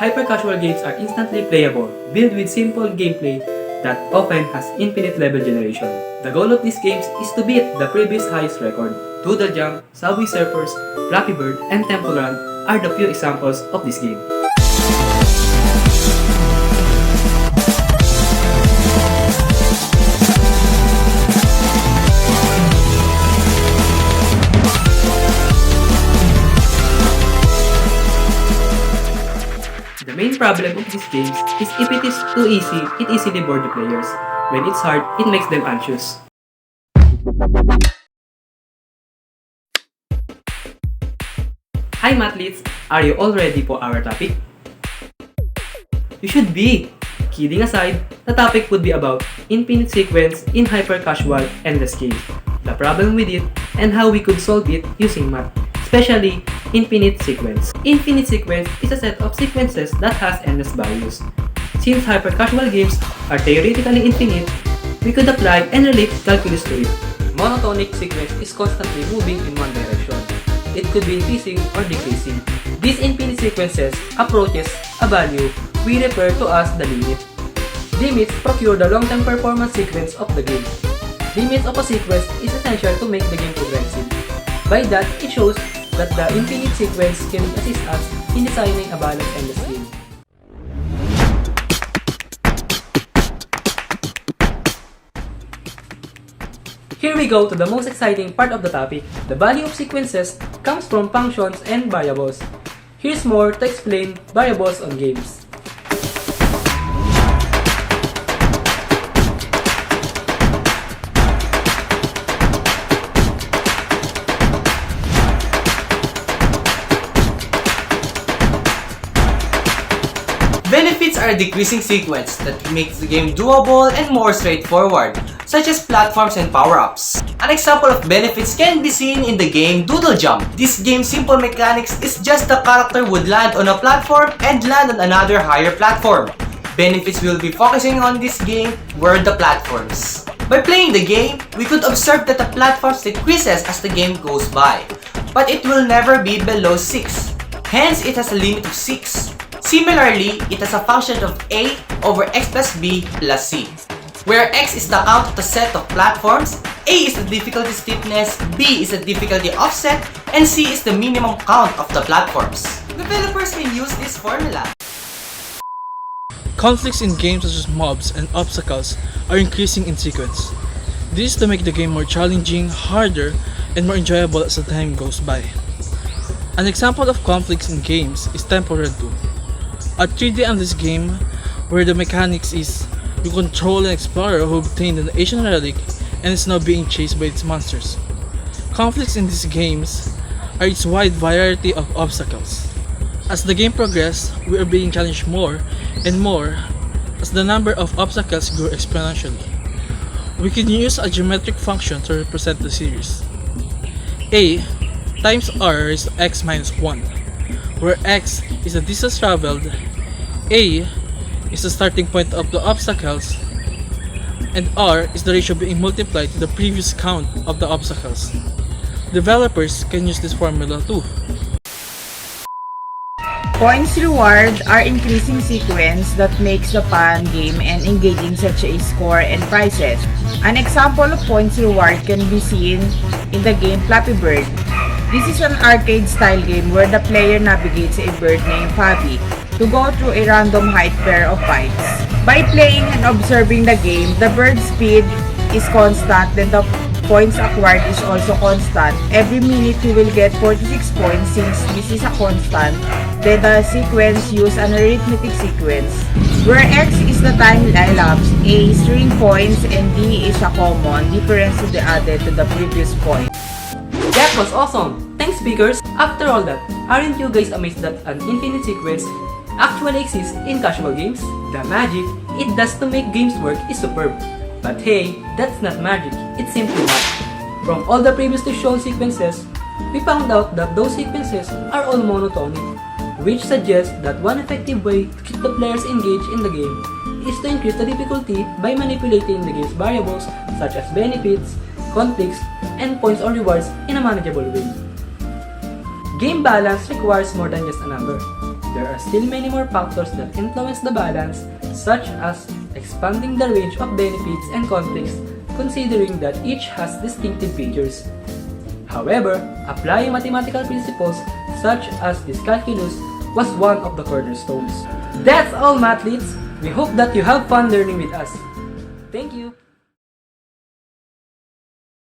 Hyper-casual games are instantly playable, built with simple gameplay that often has infinite level generation. The goal of these games is to beat the previous highest record. Doodle Jump, Subway Surfers, Flappy Bird, and Temple Run are the few examples of this game. The main problem of these games is if it is too easy, it easily bores the players. When it's hard, it makes them anxious. Hi mathletes! Are you all ready for our topic? You should be! Kidding aside, the topic would be about infinite sequence in hyper-casual endless games, the problem with it, and how we could solve it using math, especially infinite sequence. Infinite sequence is a set of sequences that has endless values. Since hyper-casual games are theoretically infinite, we could apply and relate calculus to it. Monotonic sequence is constantly moving in one direction. It could be increasing or decreasing. These infinite sequences approaches a value we refer to as the limit. Limits procure the long-term performance sequence of the game. Limits of a sequence is essential to make the game progressive. By that, it shows that the infinite sequence can assist us in designing a balanced endless game. Here we go to the most exciting part of the topic. The value of sequences comes from functions and variables. Here's more to explain variables on games. Benefits are a decreasing sequence that makes the game doable and more straightforward, such as platforms and power-ups. An example of benefits can be seen in the game Doodle Jump. This game's simple mechanics is just the character would land on a platform and land on another higher platform. Benefits we'll be focusing on this game were the platforms. By playing the game, we could observe that the platforms decreases as the game goes by, but it will never be below 6. Hence, it has a limit of 6. Similarly, it has a function of a over x plus b plus c, where x is the count of the set of platforms, a is the difficulty stiffness, b is the difficulty offset, and c is the minimum count of the platforms. Developers can use this formula. Conflicts in games such as mobs and obstacles are increasing in sequence. This is to make the game more challenging, harder, and more enjoyable as the time goes by. An example of conflicts in games is Temple Run 2. A 3D endless game where the mechanics is you control an explorer who obtained an Asian relic and is now being chased by its monsters. Conflicts in these games are its wide variety of obstacles. As the game progresses, we are being challenged more and more as the number of obstacles grow exponentially. We can use a geometric function to represent the series. A times r is x minus 1, where x is the distance traveled, a is the starting point of the obstacles, and r is the ratio being multiplied to the previous count of the obstacles. Developers can use this formula too. Points reward are increasing sequence that makes the fun game and engaging such as score and prizes. An example of points reward can be seen in the game Flappy Bird. This is an arcade-style game where the player navigates a bird named Fabi to go through a random height pair of pipes. By playing and observing the game, the bird's speed is constant, then the points acquired is also constant. Every minute you will get 46 points since this is a constant. Then the sequence use an arithmetic sequence, where x is the time elapsed, a is string points, and d is a common difference to be added to the previous point. That was awesome! Thanks speakers! After all that, aren't you guys amazed that an infinite sequence actually exists in casual games? The magic it does to make games work is superb. But hey, that's not magic, it's simply math. From all the previously shown sequences, we found out that those sequences are all monotonic, which suggests that one effective way to keep the players engaged in the game is to increase the difficulty by manipulating the game's variables such as benefits, conflicts, and points or rewards in a manageable way. Game balance requires more than just a number. there are still many more factors that influence the balance, such as expanding the range of benefits and conflicts, considering that each has distinctive features. However, applying mathematical principles such as this calculus was one of the cornerstones. That's all, mathletes! We hope that you have fun learning with us. Thank you!